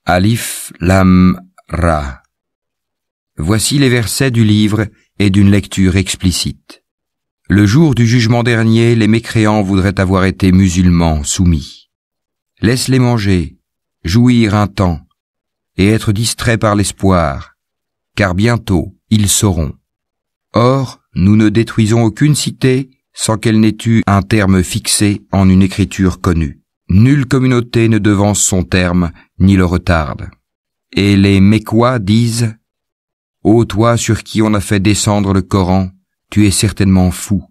Alif Lam Ra. Voici les versets du livre et d'une lecture explicite. Le jour du jugement dernier, les mécréants voudraient avoir été musulmans soumis. Laisse-les manger, jouir un temps, et être distraits par l'espoir, car bientôt ils sauront. Or, nous ne détruisons aucune cité sans qu'elle n'ait eu un terme fixé en une écriture connue. Nulle communauté ne devance son terme, ni le retarde. Et les Mécois disent « Ô toi sur qui on a fait descendre le Coran, tu es certainement fou.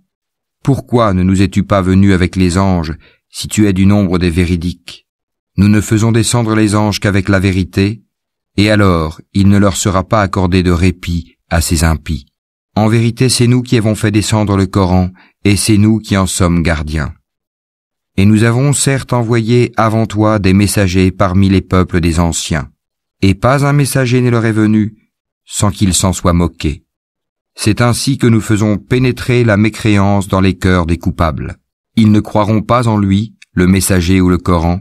Pourquoi ne nous es-tu pas venu avec les anges, si tu es du nombre des véridiques? Nous ne faisons descendre les anges qu'avec la vérité, et alors il ne leur sera pas accordé de répit à ces impies. En vérité, c'est nous qui avons fait descendre le Coran, et c'est nous qui en sommes gardiens. Et nous avons certes envoyé avant toi des messagers parmi les peuples des anciens, et pas un messager ne leur est venu sans qu'il s'en soit moqué. C'est ainsi que nous faisons pénétrer la mécréance dans les cœurs des coupables. Ils ne croiront pas en lui, le messager ou le Coran,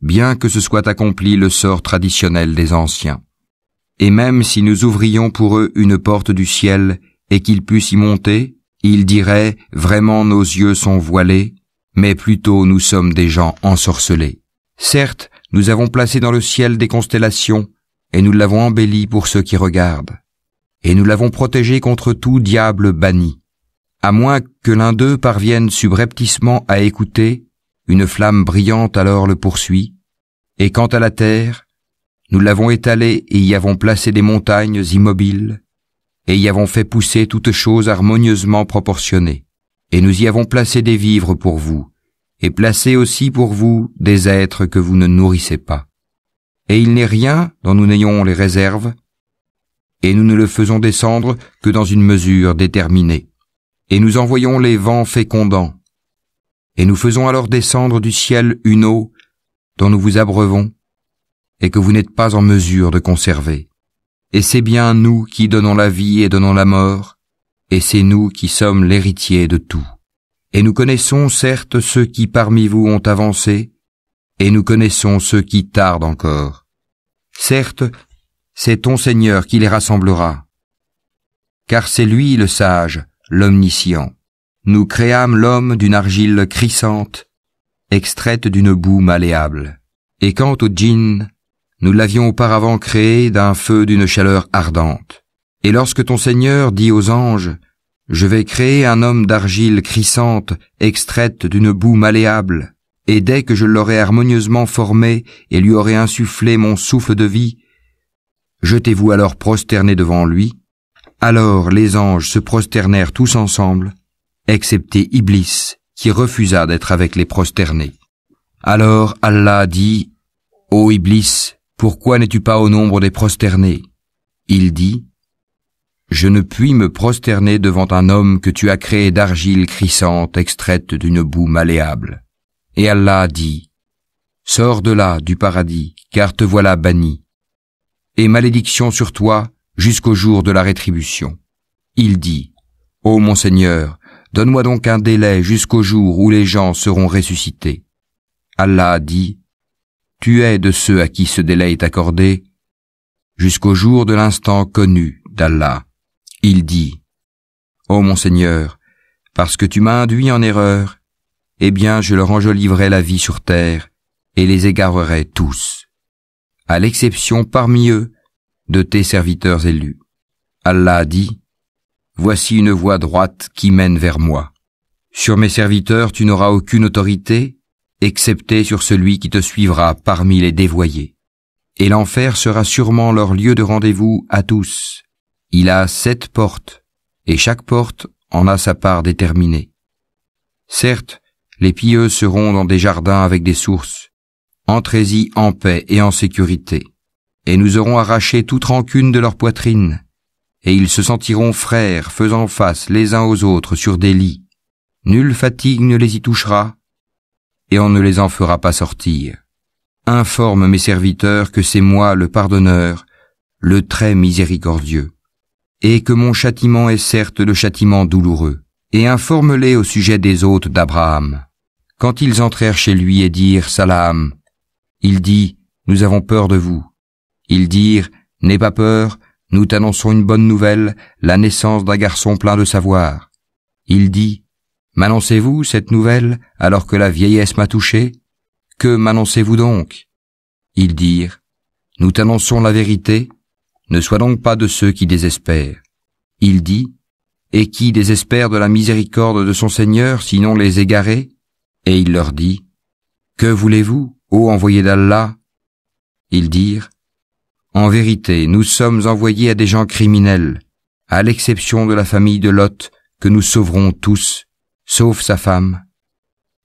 bien que ce soit accompli le sort traditionnel des anciens. Et même si nous ouvrions pour eux une porte du ciel et qu'ils puissent y monter, ils diraient « Vraiment nos yeux sont voilés », mais plutôt nous sommes des gens ensorcelés. Certes, nous avons placé dans le ciel des constellations, et nous l'avons embelli pour ceux qui regardent. Et nous l'avons protégé contre tout diable banni. À moins que l'un d'eux parvienne subrepticement à écouter, une flamme brillante alors le poursuit. Et quant à la terre, nous l'avons étalée et y avons placé des montagnes immobiles, et y avons fait pousser toutes choses harmonieusement proportionnées. Et nous y avons placé des vivres pour vous, et placé aussi pour vous des êtres que vous ne nourrissez pas. Et il n'est rien dont nous n'ayons les réserves, et nous ne le faisons descendre que dans une mesure déterminée. Et nous envoyons les vents fécondants, et nous faisons alors descendre du ciel une eau dont nous vous abreuvons, et que vous n'êtes pas en mesure de conserver. Et c'est bien nous qui donnons la vie et donnons la mort, et c'est nous qui sommes l'héritier de tout. Et nous connaissons certes ceux qui parmi vous ont avancé, et nous connaissons ceux qui tardent encore. Certes, c'est ton Seigneur qui les rassemblera, car c'est lui le sage, l'omniscient. Nous créâmes l'homme d'une argile crissante, extraite d'une boue malléable. Et quant au djinn, nous l'avions auparavant créé d'un feu d'une chaleur ardente. Et lorsque ton Seigneur dit aux anges « Je vais créer un homme d'argile crissante, extraite d'une boue malléable, et dès que je l'aurai harmonieusement formé et lui aurai insufflé mon souffle de vie, jetez-vous alors prosterné devant lui. » Alors les anges se prosternèrent tous ensemble, excepté Iblis, qui refusa d'être avec les prosternés. Alors Allah dit « Ô Iblis, pourquoi n'es-tu pas au nombre des prosternés ?» Il dit « Je ne puis me prosterner devant un homme que tu as créé d'argile crissante extraite d'une boue malléable. » Et Allah dit « Sors de là, du paradis, car te voilà banni. Et malédiction sur toi jusqu'au jour de la rétribution. » Il dit « Ô mon Seigneur, donne-moi donc un délai jusqu'au jour où les gens seront ressuscités. » Allah dit « Tu es de ceux à qui ce délai est accordé jusqu'au jour de l'instant connu d'Allah. » Il dit « Ô mon Seigneur, parce que tu m'as induit en erreur, eh bien je leur enjoliverai la vie sur terre et les égarerai tous, à l'exception parmi eux de tes serviteurs élus. » Allah dit « Voici une voie droite qui mène vers moi. Sur mes serviteurs tu n'auras aucune autorité, excepté sur celui qui te suivra parmi les dévoyés. Et l'enfer sera sûrement leur lieu de rendez-vous à tous. Il a 7 portes, et chaque porte en a sa part déterminée. Certes, les pieux seront dans des jardins avec des sources. Entrez-y en paix et en sécurité. Et nous aurons arraché toute rancune de leur poitrine, et ils se sentiront frères faisant face les uns aux autres sur des lits. Nulle fatigue ne les y touchera, et on ne les en fera pas sortir. Informe mes serviteurs que c'est moi le pardonneur, le très miséricordieux, et que mon châtiment est certes le châtiment douloureux. Et informe-les au sujet des hôtes d'Abraham. Quand ils entrèrent chez lui et dirent « Salam », il dit nous avons peur de vous. Ils dirent, n'aie pas peur, nous t'annonçons une bonne nouvelle, la naissance d'un garçon plein de savoir. Il dit, m'annoncez-vous cette nouvelle alors que la vieillesse m'a touché? Que m'annoncez-vous donc? Ils dirent, nous t'annonçons la vérité, ne sois donc pas de ceux qui désespèrent. Il dit, et qui désespère de la miséricorde de son Seigneur, sinon les égarés? Et il leur dit, que voulez-vous, ô envoyés d'Allah? Ils dirent, en vérité, nous sommes envoyés à des gens criminels, à l'exception de la famille de Lot, que nous sauverons tous, sauf sa femme.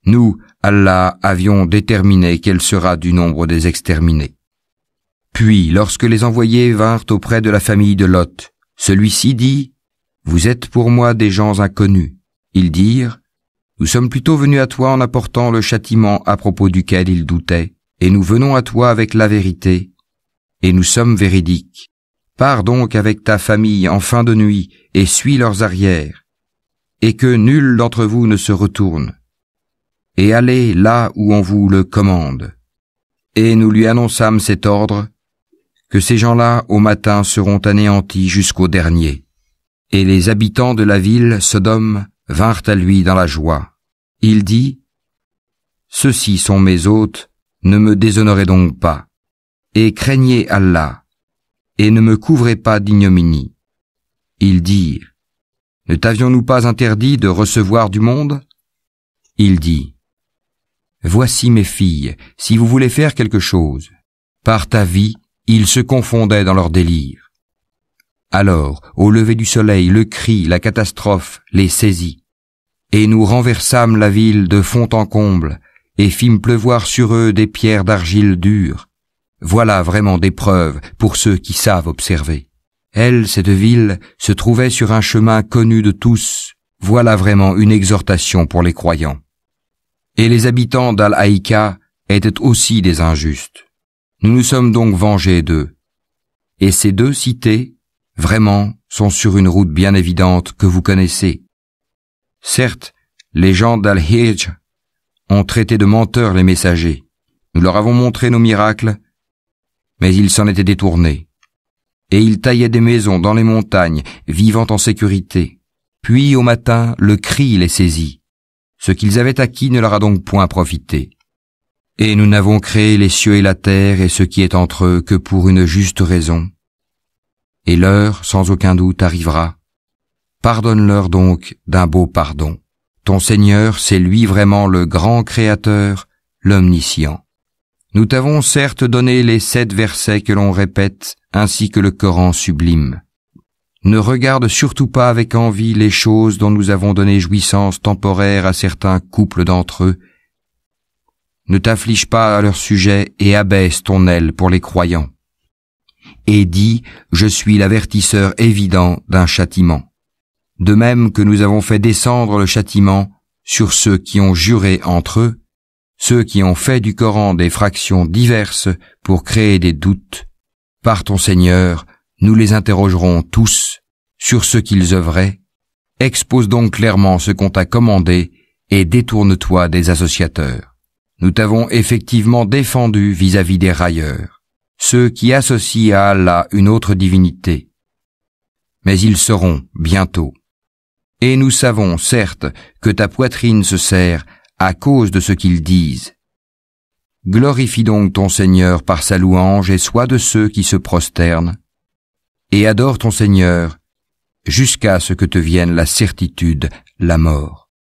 Nous, Allah, avions déterminé qu'elle sera du nombre des exterminés. Puis, lorsque les envoyés vinrent auprès de la famille de Lot, celui-ci dit, vous êtes pour moi des gens inconnus. Ils dirent, nous sommes plutôt venus à toi en apportant le châtiment à propos duquel ils doutaient, et nous venons à toi avec la vérité, et nous sommes véridiques. Pars donc avec ta famille en fin de nuit, et suis leurs arrières, et que nul d'entre vous ne se retourne, et allez là où on vous le commande. Et nous lui annonçâmes cet ordre, que ces gens-là au matin seront anéantis jusqu'au dernier. Et les habitants de la ville, Sodome, vinrent à lui dans la joie. Il dit, ceux-ci sont mes hôtes, ne me déshonorez donc pas, et craignez Allah, et ne me couvrez pas d'ignominie. Ils dirent, ne t'avions-nous pas interdit de recevoir du monde? Il dit, voici mes filles, si vous voulez faire quelque chose. Par ta vie, ils se confondaient dans leur délire. Alors, au lever du soleil, le cri, la catastrophe les saisit. Et nous renversâmes la ville de fond en comble, et fîmes pleuvoir sur eux des pierres d'argile dure. Voilà vraiment des preuves pour ceux qui savent observer. Elle, cette ville, se trouvait sur un chemin connu de tous. Voilà vraiment une exhortation pour les croyants. Et les habitants d'Al-Haïka étaient aussi des injustes. Nous nous sommes donc vengés d'eux. Et ces deux cités, vraiment, sont sur une route bien évidente que vous connaissez. Certes, les gens d'Al-Hijj ont traité de menteurs les messagers. Nous leur avons montré nos miracles, mais ils s'en étaient détournés. Et ils taillaient des maisons dans les montagnes, vivant en sécurité. Puis, au matin, le cri les saisit. Ce qu'ils avaient acquis ne leur a donc point profité. Et nous n'avons créé les cieux et la terre et ce qui est entre eux que pour une juste raison. Et l'heure, sans aucun doute, arrivera. Pardonne-leur donc d'un beau pardon. Ton Seigneur, c'est lui vraiment le grand Créateur, l'Omniscient. Nous t'avons certes donné les 7 versets que l'on répète, ainsi que le Coran sublime. Ne regarde surtout pas avec envie les choses dont nous avons donné jouissance temporaire à certains couples d'entre eux. Ne t'afflige pas à leur sujet et abaisse ton aile pour les croyants. Et dis, je suis l'avertisseur évident d'un châtiment. De même que nous avons fait descendre le châtiment sur ceux qui ont juré entre eux, ceux qui ont fait du Coran des fractions diverses pour créer des doutes. Par ton Seigneur, nous les interrogerons tous sur ce qu'ils œuvraient. Expose donc clairement ce qu'on t'a commandé et détourne-toi des associateurs. Nous t'avons effectivement défendu vis-à-vis des railleurs, ceux qui associent à Allah une autre divinité. Mais ils seront bientôt. Et nous savons, certes, que ta poitrine se serre à cause de ce qu'ils disent. Glorifie donc ton Seigneur par sa louange et sois de ceux qui se prosternent, et adore ton Seigneur jusqu'à ce que te vienne la certitude, la mort.